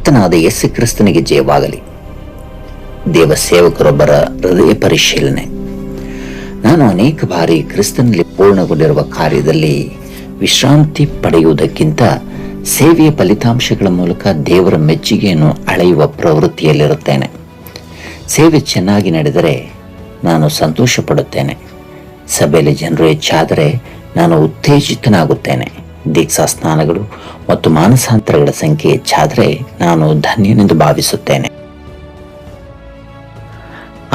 ಕರ್ತನಾದ ಯೇಸು ಕ್ರಿಸ್ತನಿಗೆ ಜಯವಾಗಲಿ. ದೇವ ಸೇವಕರೊಬ್ಬರ ಹೃದಯ ಪರಿಶೀಲನೆ. ನಾನು ಅನೇಕ ಬಾರಿ ಕ್ರಿಸ್ತನಲ್ಲಿ ಪೂರ್ಣಗೊಂಡಿರುವ ಕಾರ್ಯದಲ್ಲಿ ವಿಶ್ರಾಂತಿ ಪಡೆಯುವುದಕ್ಕಿಂತ ಸೇವೆಯ ಫಲಿತಾಂಶಗಳ ಮೂಲಕ ದೇವರ ಮೆಚ್ಚುಗೆಯನ್ನು ಅಳೆಯುವ ಪ್ರವೃತ್ತಿಯಲ್ಲಿರುತ್ತೇನೆ. ಸೇವೆ ಚೆನ್ನಾಗಿ ನಡೆದರೆ ನಾನು ಸಂತೋಷ ಪಡುತ್ತೇನೆ. ಸಭೆಯಲ್ಲಿ ಜನರು ಹೆಚ್ಚಾದರೆ ನಾನು ಉತ್ತೇಜಿತನಾಗುತ್ತೇನೆ. ದೀಕ್ಷಾ ಸ್ನಾನಗಳು ಮತ್ತು ಮಾನಸಾಂತರಗಳ ಸಂಖ್ಯೆ ಹೆಚ್ಚಾದರೆ ನಾನು ಧನ್ಯನೆಂದು ಭಾವಿಸುತ್ತೇನೆ.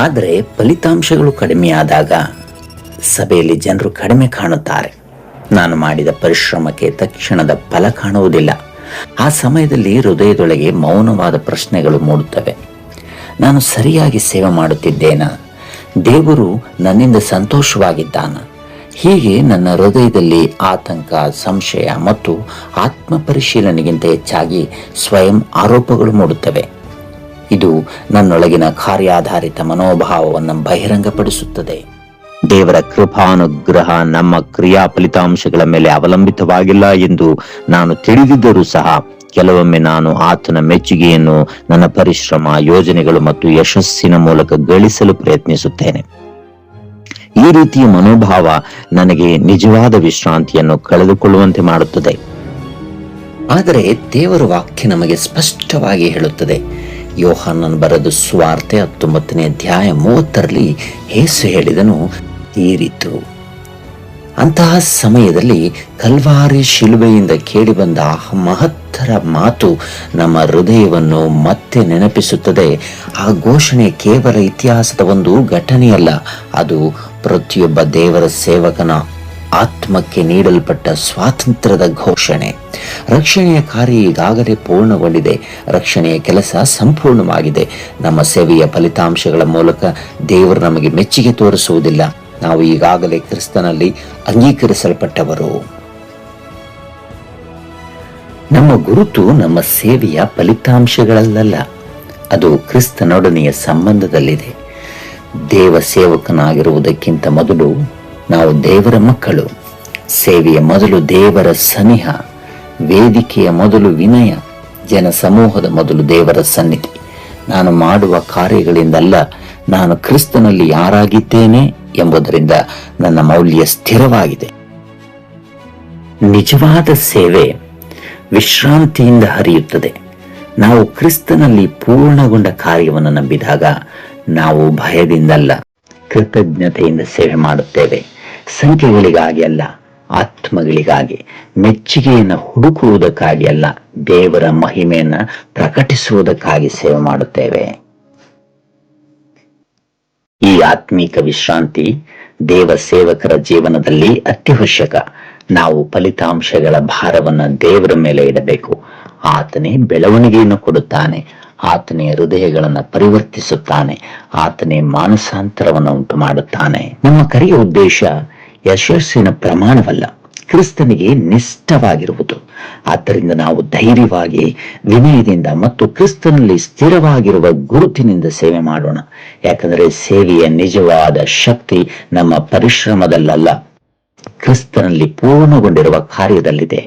ಆದರೆ ಫಲಿತಾಂಶಗಳು ಕಡಿಮೆಯಾದಾಗ ಸಭೆಯಲ್ಲಿ ಜನರು ಕಡಿಮೆ ಕಾಣುತ್ತಾರೆ. ನಾನು ಮಾಡಿದ ಪರಿಶ್ರಮಕ್ಕೆ ತಕ್ಷಣದ ಫಲ ಕಾಣುವುದಿಲ್ಲ. ಆ ಸಮಯದಲ್ಲಿ ಹೃದಯದೊಳಗೆ ಮೌನವಾದ ಪ್ರಶ್ನೆಗಳು ಮೂಡುತ್ತವೆ. ನಾನು ಸರಿಯಾಗಿ ಸೇವೆ ಮಾಡುತ್ತಿದ್ದೇನಾ? ದೇವರು ನನ್ನಿಂದ ಸಂತೋಷವಾಗಿದ್ದಾನ? ಹೀಗೆ ನನ್ನ ಹೃದಯದಲ್ಲಿ ಆತಂಕ, ಸಂಶಯ ಮತ್ತು ಆತ್ಮ ಪರಿಶೀಲನೆಗಿಂತ ಹೆಚ್ಚಾಗಿ ಸ್ವಯಂ ಆರೋಪಗಳು ಮೂಡುತ್ತವೆ. ಇದು ನನ್ನೊಳಗಿನ ಕಾರ್ಯಾಧಾರಿತ ಮನೋಭಾವವನ್ನು ಬಹಿರಂಗಪಡಿಸುತ್ತದೆ. ದೇವರ ಕೃಪಾನುಗ್ರಹ ನಮ್ಮ ಕ್ರಿಯಾ ಫಲಿತಾಂಶಗಳ ಮೇಲೆ ಅವಲಂಬಿತವಾಗಿಲ್ಲ ಎಂದು ನಾನು ತಿಳಿದಿದ್ದರೂ ಸಹ ಕೆಲವೊಮ್ಮೆ ನಾನು ಆತನ ಮೆಚ್ಚುಗೆಯನ್ನು ನನ್ನ ಪರಿಶ್ರಮ, ಯೋಜನೆಗಳು ಮತ್ತು ಯಶಸ್ಸಿನ ಮೂಲಕ ಗಳಿಸಲು ಪ್ರಯತ್ನಿಸುತ್ತೇನೆ. ಈ ರೀತಿಯ ಮನೋಭಾವ ನನಗೆ ನಿಜವಾದ ವಿಶ್ರಾಂತಿಯನ್ನು ಕಳೆದುಕೊಳ್ಳುವಂತೆ ಮಾಡುತ್ತದೆ. ಆದರೆ ದೇವರ ವಾಕ್ಯ ನಮಗೆ ಸ್ಪಷ್ಟವಾಗಿ ಹೇಳುತ್ತದೆ. ಯೋಹಾನನ ಬರೆದ ಸುವಾರ್ತೆ 19ನೇ ಅಧ್ಯಾಯ 30ರಲ್ಲಿ ಯೇಸು ಹೇಳಿದನು, ತೀರಿತು. ಅಂತಹ ಸಮಯದಲ್ಲಿ ಕಲ್ವಾರಿ ಶಿಲುಬೆಯಿಂದ ಕೇಳಿ ಬಂದ ಮಹತ್ತರ ಮಾತು ನಮ್ಮ ಹೃದಯವನ್ನು ಮತ್ತೆ ನೆನಪಿಸುತ್ತದೆ. ಆ ಘೋಷಣೆ ಕೇವಲ ಇತಿಹಾಸದ ಒಂದು ಘಟನೆಯಲ್ಲ, ಅದು ಪ್ರತಿಯೊಬ್ಬ ದೇವರ ಸೇವಕನ ಆತ್ಮಕ್ಕೆ ನೀಡಲ್ಪಟ್ಟ ಸ್ವಾತಂತ್ರ್ಯದ ಘೋಷಣೆ. ರಕ್ಷಣೆಯ ಕಾರ್ಯ ಈಗಾಗಲೇ ಪೂರ್ಣಗೊಂಡಿದೆ. ರಕ್ಷಣೆಯ ಕೆಲಸ ಸಂಪೂರ್ಣವಾಗಿದೆ. ನಮ್ಮ ಸೇವೆಯ ಫಲಿತಾಂಶಗಳ ಮೂಲಕ ದೇವರು ನಮಗೆ ಮೆಚ್ಚುಗೆ ತೋರಿಸುವುದಿಲ್ಲ. ನಾವು ಈಗಾಗಲೇ ಕ್ರಿಸ್ತನಲ್ಲಿ ಅಂಗೀಕರಿಸಲ್ಪಟ್ಟವರು. ನಮ್ಮ ಗುರುತು ನಮ್ಮ ಸೇವೆಯ ಫಲಿತಾಂಶಗಳಲ್ಲ, ಅದು ಕ್ರಿಸ್ತನೊಡನೆಯ ಸಂಬಂಧದಲ್ಲಿದೆ. ದೇವ ಸೇವಕನಾಗಿರುವುದಕ್ಕಿಂತ ಮೊದಲು ನಾವು ದೇವರ ಮಕ್ಕಳು. ಸೇವೆಯ ಮೊದಲು ದೇವರ ಸನಿಹ, ವೇದಿಕೆಯ ಮೊದಲು ವಿನಯ, ಜನ ಸಮೂಹದ ಮೊದಲು ದೇವರ ಸನ್ನಿಧಿ. ನಾನು ಮಾಡುವ ಕಾರ್ಯಗಳಿಂದಲ್ಲ, ನಾನು ಕ್ರಿಸ್ತನಲ್ಲಿ ಯಾರಾಗಿದ್ದೇನೆ ಎಂಬುದರಿಂದ ನನ್ನ ಮೌಲ್ಯ ಸ್ಥಿರವಾಗಿದೆ. ನಿಜವಾದ ಸೇವೆ ವಿಶ್ರಾಂತಿಯಿಂದ ಹರಿಯುತ್ತದೆ. ನಾವು ಕ್ರಿಸ್ತನಲ್ಲಿ ಪೂರ್ಣಗೊಂಡ ಕಾರ್ಯವನ್ನು ನಂಬಿದಾಗ ನಾವು ಭಯದಿಂದಲ್ಲ, ಕೃತಜ್ಞತೆಯಿಂದ ಸೇವೆ ಮಾಡುತ್ತೇವೆ. ಸಂಖ್ಯೆಗಳಿಗಾಗಿ ಅಲ್ಲ, ಆತ್ಮಗಳಿಗಾಗಿ. ಮೆಚ್ಚುಗೆಯನ್ನು ಹುಡುಕುವುದಕ್ಕಾಗಿ ಅಲ್ಲ, ದೇವರ ಮಹಿಮೆಯನ್ನು ಪ್ರಕಟಿಸುವುದಕ್ಕಾಗಿ ಸೇವೆ ಮಾಡುತ್ತೇವೆ. ಈ ಆತ್ಮೀಕ ವಿಶ್ರಾಂತಿ ದೇವ ಸೇವಕರ ಜೀವನದಲ್ಲಿ ಅತ್ಯವಶ್ಯಕ. ನಾವು ಫಲಿತಾಂಶಗಳ ಭಾರವನ್ನು ದೇವರ ಮೇಲೆ ಇಡಬೇಕು. ಆತನೇ ಬೆಳವಣಿಗೆಯನ್ನು ಕೊಡುತ್ತಾನೆ. ಆತನೇ ಹೃದಯಗಳನ್ನು ಪರಿವರ್ತಿಸುತ್ತಾನೆ. ಆತನೇ ಮಾನಸಾಂತರವನ್ನು ಉಂಟು ಮಾಡುತ್ತಾನೆ. ನಮ್ಮ ಕರೆಯ ಉದ್ದೇಶ ಯಶಸ್ಸಿನ ಪ್ರಮಾಣವಲ್ಲ, ಕ್ರಿಸ್ತನಿಗೆ ನಿಷ್ಠವಾಗಿರುವುದು. ಆದ್ದರಿಂದ ನಾವು ಧೈರ್ಯವಾಗಿ, ವಿನಯದಿಂದ ಮತ್ತು ಕ್ರಿಸ್ತನಲ್ಲಿ ಸ್ಥಿರವಾಗಿರುವ ಗುರುತಿನಿಂದ ಸೇವೆ ಮಾಡೋಣ. ಯಾಕಂದರೆ ಸೇವೆಯ ನಿಜವಾದ ಶಕ್ತಿ ನಮ್ಮ ಪರಿಶ್ರಮದಲ್ಲ, ಕ್ರಿಸ್ತನಲ್ಲಿ ಪೂರ್ಣಗೊಂಡಿರುವ ಕಾರ್ಯದಲ್ಲಿದೆ.